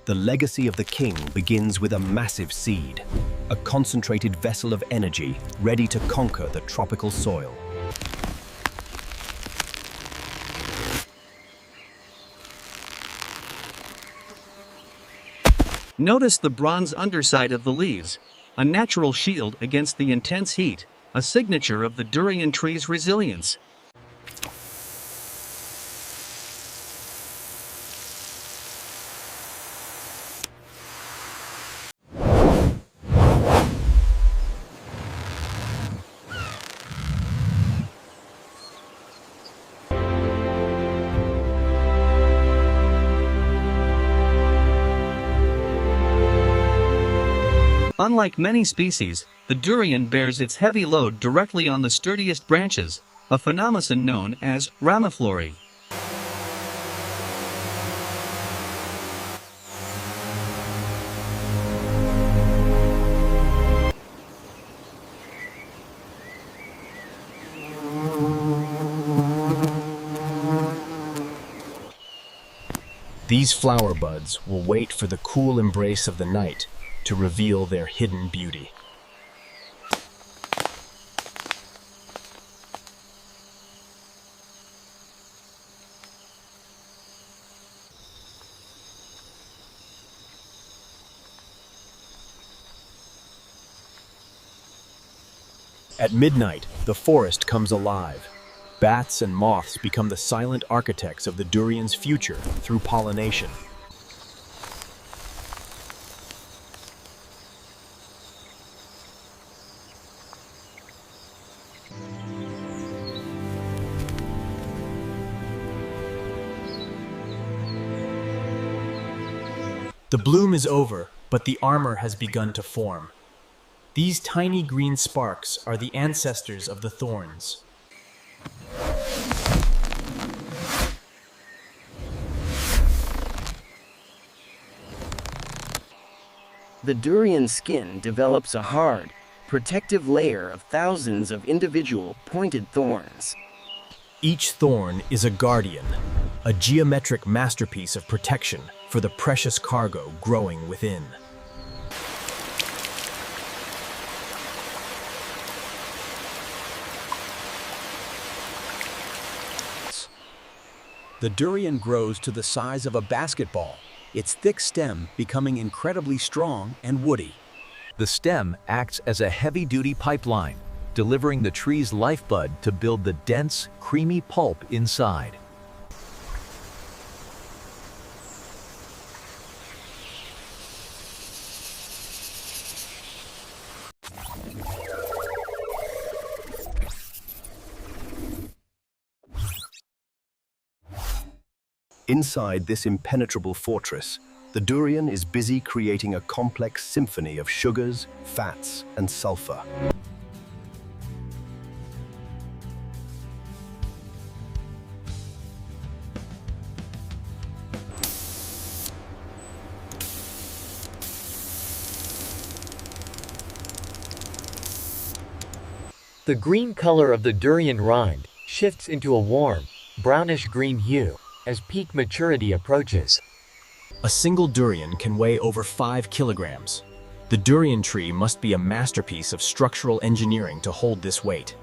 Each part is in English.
The legacy of the king begins with a massive seed, a concentrated vessel of energy ready to conquer the tropical soil. Notice the bronze underside of the leaves, a natural shield against the intense heat, a signature of the durian tree's resilience. Unlike many species, the durian bears its heavy load directly on the sturdiest branches, a phenomenon known as ramiflory. These flower buds will wait for the cool embrace of the night to reveal their hidden beauty. At midnight, the forest comes alive. Bats and moths become the silent architects of the durian's future through pollination. The bloom is over, but the armor has begun to form. These tiny green sparks are the ancestors of the thorns. The durian skin develops a hard, protective layer of thousands of individual pointed thorns. Each thorn is a guardian, a geometric masterpiece of protection for the precious cargo growing within. The durian grows to the size of a basketball, its thick stem becoming incredibly strong and woody. The stem acts as a heavy-duty pipeline, delivering the tree's lifeblood to build the dense, creamy pulp inside. Inside this impenetrable fortress, the durian is busy creating a complex symphony of sugars, fats, and sulfur. The green color of the durian rind shifts into a warm, brownish-green hue as peak maturity approaches. A single durian can weigh over 5 kilograms. The durian tree must be a masterpiece of structural engineering to hold this weight.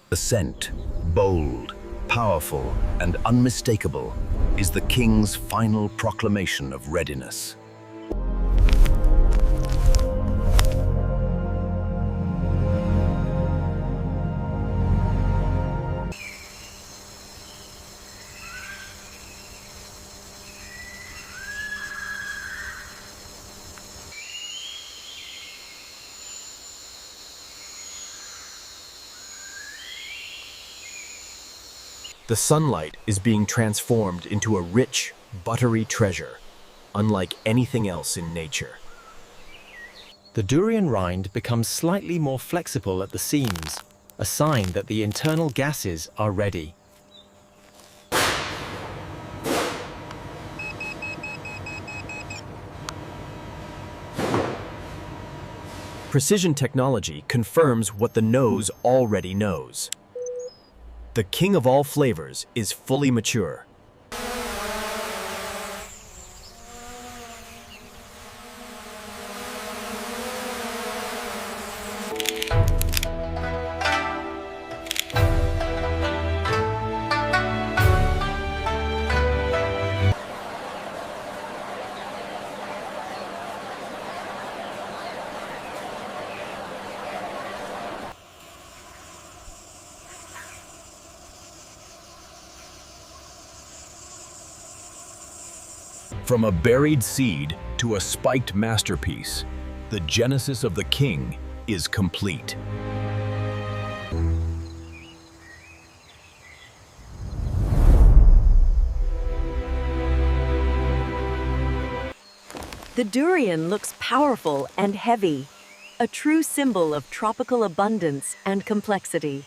The scent, bold, powerful, and unmistakable, is the king's final proclamation of readiness. The sunlight is being transformed into a rich, buttery treasure, unlike anything else in nature. The durian rind becomes slightly more flexible at the seams, a sign that the internal gases are ready. Precision technology confirms what the nose already knows. The king of all flavors is fully mature. From a buried seed to a spiked masterpiece, the genesis of the king is complete. The durian looks powerful and heavy, a true symbol of tropical abundance and complexity.